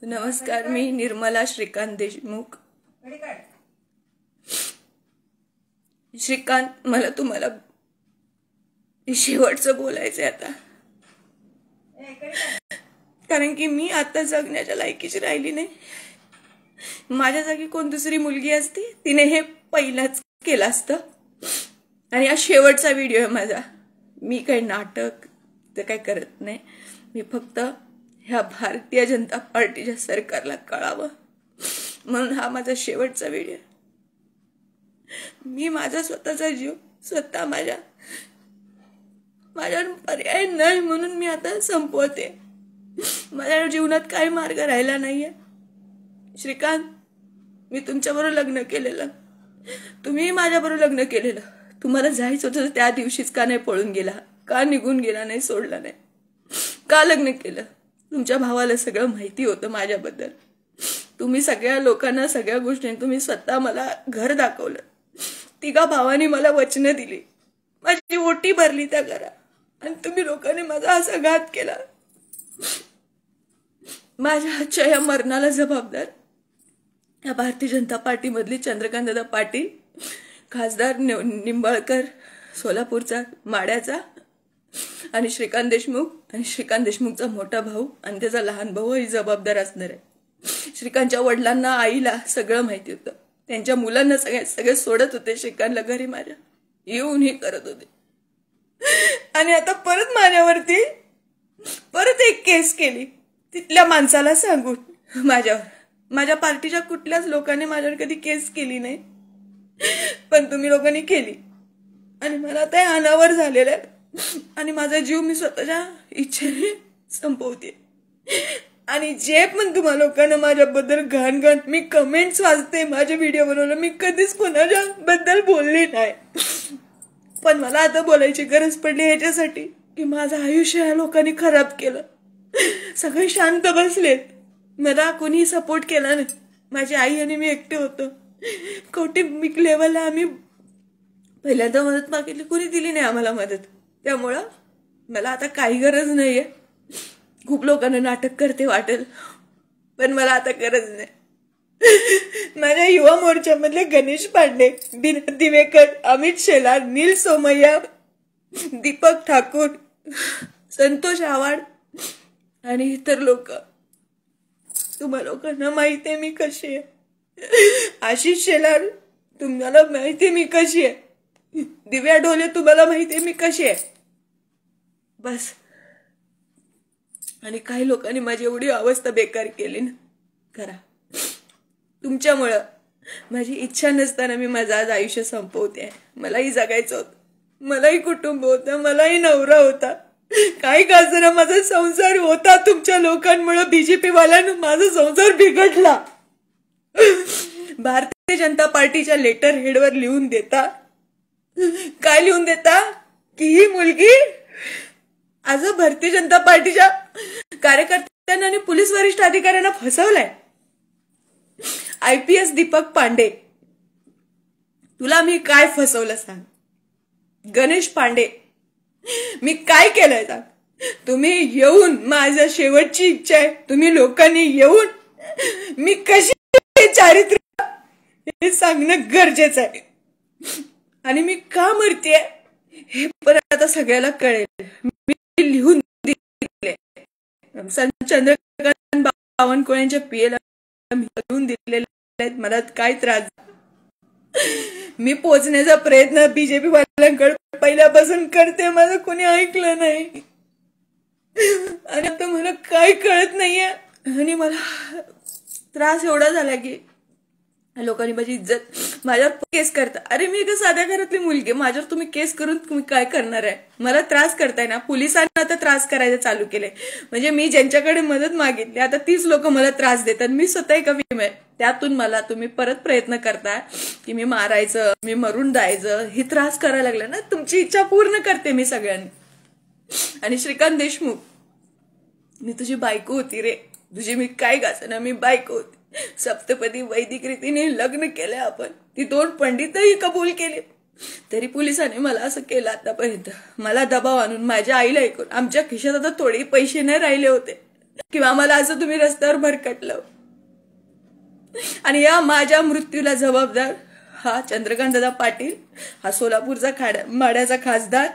नमस्कार, मी निर्मला श्रीकांत देशमुख. श्रीकांत, मला तुम्हाला शेवटचं बोलायचंय आता, कारण की मी आता जगण्याच्या लायकीची राहिली नाही. माझ्या जागी कोण दुसरी मुलगी असती, तिने हे पहिलाच केलं असतं. आणि हा शेवटचा व्हिडिओ आहे माझा. मी काही नाटक तर काही करत नाही. मी फक्त ह्या भारतीय जनता पार्टीच्या सरकारला कळावं म्हणून हा माझा शेवटचा व्हिडिओ. मी माझा स्वतःचा जीव स्वतः माझ्यावर पर्याय नाही म्हणून मी आता संपवते. माझ्या जीवनात काही मार्ग राहिला नाहीये. श्रीकांत, मी तुमच्याबरोबर लग्न केलेलं, तुम्ही माझ्याबरोबर लग्न केलेलं. तुम्हाला जायचं होतं त्या दिवशीच का नाही पळून गेला, का निघून गेला नाही, सोडला नाही, का लग्न केलं? तुमच्या भावाला सगळं माहिती होतं माझ्याबद्दल. तुम्ही सगळ्या लोकांना सगळ्या गोष्टी, तुम्ही स्वतः मला घर दाखवलं. तिघा भावांनी मला वचनं दिली, माझी ओटी भरली त्या घरात, आणि तुम्ही लोकांनी माझा असा घात केला. माझ्या आजच्या या मरणाला जबाबदार या भारतीय जनता पार्टी मधली चंद्रकांत दादा पाटील, खासदार निंबाळकर सोलापूरचा माड्याचा, आणि श्रीकांत देशमुख, आणि श्रीकांत देशमुखचा मोठा भाऊ आणि त्याचा लहान भाऊ ही जबाबदार असणार आहे. श्रीकांतच्या वडिलांना, आईला सगळं माहिती होतं. त्यांच्या मुलांना सगळे सोडत होते श्रीकांतला घरी, माझ्या येऊन हे करत होते. आणि आता परत माझ्यावरती परत एक केस केली, तिथल्या माणसाला सांगून. माझ्या पार्टीच्या कुठल्याच लोकांनी माझ्यावर कधी केस केली नाही, पण तुम्ही लोकांनी केली. आणि मला ते अनावर झालेलं आहे, आणि माझा जीव मी स्वतःच्या इच्छेने संपवते. आणि जे पण तुम्हा लोकांना माझ्याबद्दल घाण मी कमेंट्स वाचते, माझे व्हिडिओ बनवलं, मी कधीच कोणाच्या बद्दल बोलले नाही. पण मला आता बोलायची गरज पडली ह्याच्यासाठी की माझं आयुष्य या लोकांनी खराब केलं. सगळे शांत बसलेत, मला कोणी सपोर्ट केला नाही. माझी आई आणि मी एकटे होतो. कौटुंबिक लेवलला आम्ही पहिल्यांदा मदत मागितली, कोणी दिली नाही आम्हाला मदत. त्यामुळं मला आता काही गरज नाहीये. खूप लोकांना नाटक करते वाटेल, पण मला आता गरज नाही. माझ्या युवा मोर्चामधले गणेश पांडे, दिवेकर, अमित शेलार, नील सोमय्या, दीपक ठाकूर, संतोष आव्हाड आणि इतर लोक, तुम्हा लोकांना माहिती आहे मी कशी आहे. आशिष शेलार, तुम्हाला माहिती आहे मी कशी आहे. दिव्या ढोले, तुम्हाला माहिती आहे मी कशी आहे. बस. आणि काही लोकांनी माझी एवढी अवस्था बेकार केली ना, करा तुमच्यामुळं. माझी इच्छा नसताना मी माझं आज आयुष्य संपवते. मलाही जगायचं होतं, मलाही कुटुंब होतं, मलाही नवरा होता, काही गाजरा माझा संसार होता. तुमच्या लोकांमुळे, बीजेपी वाल्यानं माझा संसार बिघडला. भारतीय जनता पार्टीच्या लेटर हेडवर लिहून देता, काय लिहून देता की ही मुलगी आज भारतीय जनता पार्टीच्या कार्यकर्त्यांना आणि पोलीस वरिष्ठ अधिकाऱ्यांना फसवलाय. IPS दीपक पांडे, तुला मी काय फसवलं सांग. गणेश पांडे, मी काय केलंय सांग. तुम्ही येऊन, माझ्या शेवटची इच्छा आहे, तुम्ही लोकांनी येऊन मी कशी चारित्र्य हे सांगणं गरजेचं आहे. आणि मी का मरतेय हे परत आता सगळ्याला कळेल. मी लिहून दिले, चंद्रकांत बावनकुळेंच्या PA लिहून दिलेले आहेत. मला काय त्रास, मी पोचण्याचा प्रयत्न बीजेपी वाल्यांकडे पहिल्यापासून करते, माझं कोणी ऐकलं नाही. आणि आता मला काय कळत नाहीये. आणि मला त्रास एवढा झाला की लोकांनी माझी इज्जत, माझ्यावर केस करता. अरे मी एका साध्या घरातली मुलगी, माझ्यावर तुम्ही केस करून तुम्ही काय करणार आहे. मला त्रास करताय ना. पोलिसांना आता त्रास करायला चालू केले. म्हणजे मी ज्यांच्याकडे मदत मागितली, आता 30 लोक मला त्रास देतात. मी स्वतः एका विमे, त्यातून मला तुम्ही परत प्रयत्न करताय की मी मारायचं, मी मरून जायचं, हे त्रास करायला लागलं ना. तुमची इच्छा पूर्ण करते मी सगळ्यांनी. आणि श्रीकांत देशमुख, मी तुझी बायको होती रे. तुझी मी काय गासना, मी बायको होती. सप्तपदी वैदिक रीतीने लग्न केले आपण. ती 2 पंडितही कबूल केले. तरी पोलिसांनी मला असं केलं आतापर्यंत. मला दबाव आणून माझ्या आईला ऐकून आमच्या खिशात आता थोडे पैसे नाही राहिले होते किंवा मला असं तुम्ही रस्त्यावर भरकटलं. आणि या माझ्या मृत्यूला जबाबदार हा चंद्रकांतदादा पाटील, हा सोलापूरचा माड्याचा खासदार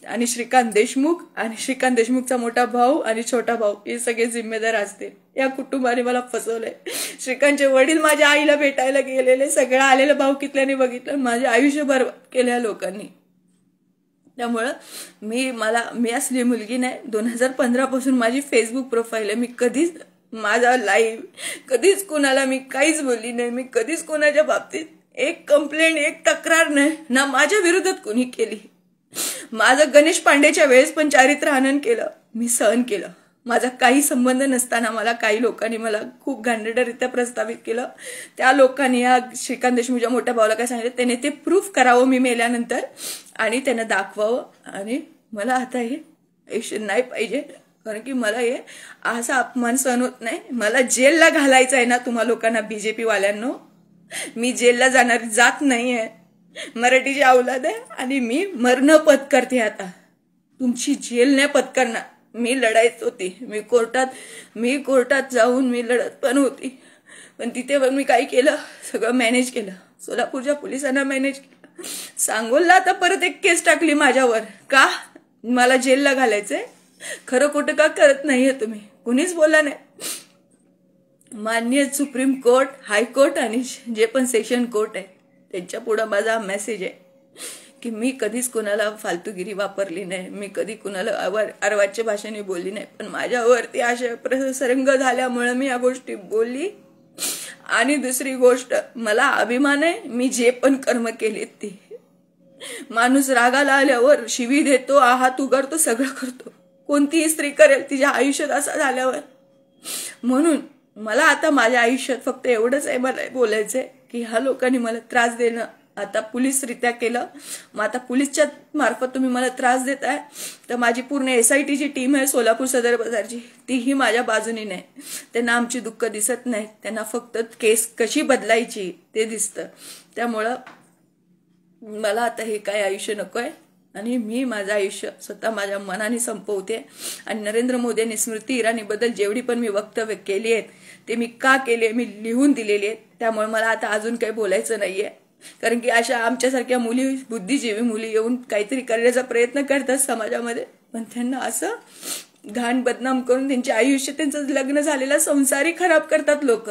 आणि श्रीकांत देशमुख आणि श्रीकांत देशमुखचा मोठा भाऊ आणि छोटा भाऊ हे सगळे जिम्मेदार असतील. या कुटुंबाने मला फसवलंय. श्रीकांतचे वडील माझ्या आईला भेटायला गेलेले, सगळं आलेलं भाऊकीतल्याने बघितलं. माझे आयुष्य बरबाद केलं या लोकांनी. त्यामुळं मी असली मुलगी नाही. 2015 पासून माझी फेसबुक प्रोफाईल आहे. मी कधीच माझा लाईव्ह कधीच कुणाला मी काहीच बोलली नाही. मी कधीच कोणाच्या बाबतीत एक कंप्लेंट एक तक्रार नाही ना माझ्या विरोधात कोणी केली. माझं गणेश पांडेच्या वेळेस पण चारित्र्य हनन केलं, मी सहन केलं. माझा काही संबंध नसताना मला काही लोकांनी मला खूप घाणेरड्यारीत्या प्रस्तावित केलं. त्या लोकांनी या श्रीकांत देशमुखच्या मोठ्या भावाला काय सांगितलं, त्याने ते प्रूफ करावं मी मेल्यानंतर आणि त्यानं दाखवावं. आणि मला आता हे आयुष्य नाही पाहिजे, कारण की मला हे असा अपमान सहन होत नाही. मला जेलला घालायचं आहे ना तुम्हा लोकांना, बीजेपी वाल्यांनो. मी जेलला जाणारी जात नाहीये, मराठीची औलाद आहे आणि मी मरण पत्करते. आता तुमची जेल नाही पत्करणार. मी लढायच होती, मी कोर्टात जाऊन मी लढत पण होती. पण तिथे मी काय केलं, सगळं मॅनेज केलं. सोलापूरच्या पोलिसांना मॅनेज केलं. सांगोलला आता परत एक केस टाकली माझ्यावर. का मला जेलला घालायचंय? खरं खोटं का करत नाहीये तुम्ही? कुणीच बोला नाही. माननीय सुप्रीम कोर्ट, हायकोर्ट आणि जे पण सेशन कोर्ट आहे त्यांच्या पुढे माझा मेसेज आहे की मी कधीच कोणाला फालतूगिरी वापरली नाही. मी कधी कुणाला अर्वाच्य भाषेने बोलली नाही. पण माझ्यावरती अशा प्रसंग झाल्यामुळे मी या गोष्टी बोलली. आणि दुसरी गोष्ट, मला अभिमान आहे मी जे पण कर्म केलेत ते. माणूस रागाला आल्यावर शिवी देतो, हात उगारतो, सगळं करतो. कोणतीही स्त्री करेल तिच्या आयुष्यात असं झाल्यावर. म्हणून मला आता माझ्या आयुष्यात फक्त एवढंच आहे मला बोलायचंय की ह्या लोकांनी मला त्रास देणं आता पोलीसरित्या केलं. मग आता पोलीसच्या मार्फत तुम्ही मला त्रास देताय तर माझी पूर्ण SITची टीम आहे सोलापूर सदर बाजारची, तीही माझ्या बाजूने नाही. त्यांना आमची दुःख दिसत नाही, त्यांना फक्त केस कशी बदलायची ते दिसतं. त्यामुळं मला आता हे काय आयुष्य नकोय आणि मी माझं आयुष्य स्वतः माझ्या मनाने संपवते. आणि नरेंद्र मोदी आणि स्मृती इराणीबद्दल जेवढी पण मी वक्तव्य केली आहेत ते मी का केले मी लिहून दिलेली आहेत. त्यामुळे मला आता अजून काही बोलायचं नाहीये. कारण की अशा आमच्यासारख्या मुली, बुद्धिजीवी मुली येऊन काहीतरी करण्याचा प्रयत्न करतात समाजामध्ये, पण त्यांना असं घाण बदनाम करून त्यांचे आयुष्य, त्यांचं लग्न झालेला संसारही खराब करतात लोक.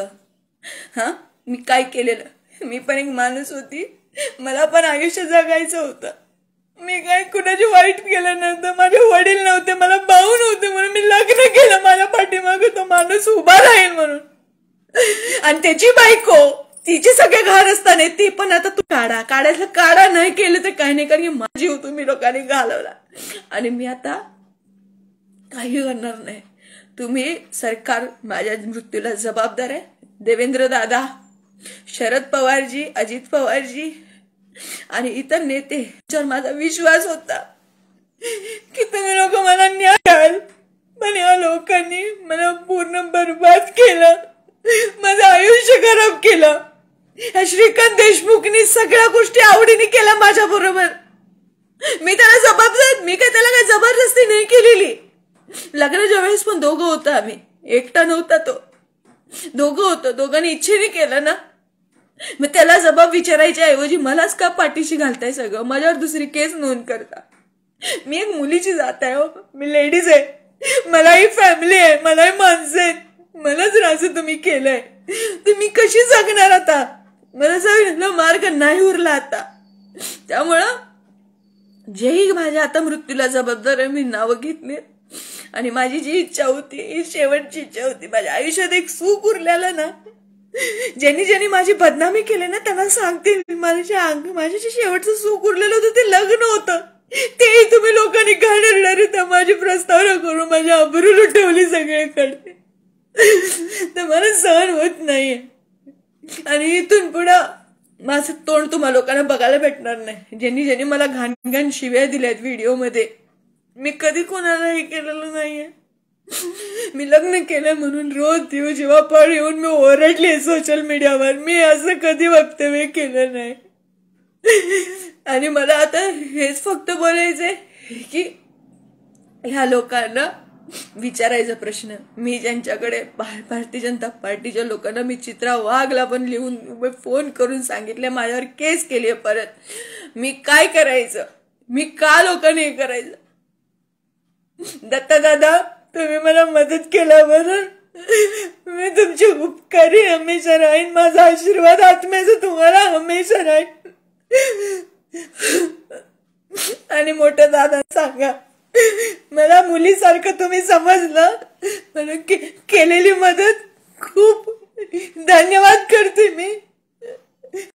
मी काय केलेलं? मी पण एक माणूस होती, मला पण आयुष्य जगायचं होतं. मी काय कुणाचे वाईट केलं नव्हतं. माझे वडील नव्हते, मला भाऊ नव्हते, म्हणून मी लग्न केलं. माझ्या पाठीमागे तो माणूस उभा राहील म्हणून. आणि त्याची बायको, तिचे सगळे घर असताना ती पण आता तू काढा नाही केलं तर काही नाही, कारण की माझी तुम्ही लोकांनी घालवला. आणि मी आता काही करणार नाही. तुम्ही सरकार माझ्या मृत्यूला जबाबदार आहे. देवेंद्र दादा, शरद पवारजी, अजित पवारजी आणि इतर नेते, ज्यावर माझा विश्वास होता की तुम्ही लोक मला न्याय द्याल, पण या लोकांनी मला पूर्ण बर्बाद केलं. माझं आयुष्य खराब केलं. या श्रीकांत देशमुखनी सगळ्या गोष्टी आवडीने केल्या माझ्या बरोबर. मी त्याला जबाबदार, मी काय त्याला काही जबरदस्ती नाही केलेली. लग्नाच्या वेळेस पण दोघं होतं आम्ही, एकटा नव्हता तो. दोघं होतं, दोघांनी इच्छेने केलं ना. मग त्याला जबाब विचारायच्या ऐवजी मलाच का पाठीशी घालताय सगळं? माझ्यावर दुसरी केस नोंद करता. मी एक मुलीची जात आहे, मी लेडीज आहे, मलाही फॅमिली आहे, मलाही माणसं आहेत. मला जर असं तुम्ही केलंय तर मी कशी जगणार आता? मला जगण्याला मार्ग नाही उरला आता. त्यामुळं जेही माझ्या आता मृत्यूला जबाबदार आहे, मी नावं घेतली. आणि माझी जी इच्छा होती, ही शेवटची इच्छा होती, माझ्या आयुष्यात एक सुख उरलेलं ना. ज्यांनी माझी बदनामी केली ना त्यांना सांगते, माझ्या जे शेवटचं सुख उरलेलं होतं ते लग्न होतं. ते तुम्ही लोकांनी घाणेरड्यारीत्या माझी प्रस्तावना करून माझी आबरू लुटवली सगळीकडे. तर मला सहन होत नाहीये. आणि इथून पुढं माझं तोंड तुम्हा लोकांना बघायला भेटणार नाही. ज्यांनी मला घाण शिव्या दिल्यात व्हिडिओमध्ये. मी कधी कोणाला हे केलेलं नाहीये. मी लग्न केलं म्हणून रोज दिवस जीवापाड येऊन मी ओरडले सोशल मीडियावर. मी असं कधी वक्तव्य केलं नाही. आणि मला आता हेच फक्त बोलायचंय की ह्या लोकांना विचारायचा प्रश्न, मी ज्यांच्याकडे भारतीय जनता पार्टीच्या लोकांना मी चित्रा वाघला पण लिहून फोन करून सांगितले, माझ्यावर केस केली परत, मी काय करायचं, मी का लोकांनी हे करायचं? दत्ता दादा, तुम्ही मला मदत केल्याबद्दल मी तुमची उपकारी हमेशा राहीन. माझा आशीर्वाद आत्म्याचा तुम्हाला हमेशा राहीन. आणि मोठ्या दादा सांगा, मला मुलीसारखं तुम्ही समजलं, मला केलेली मदत खूप धन्यवाद करते मी.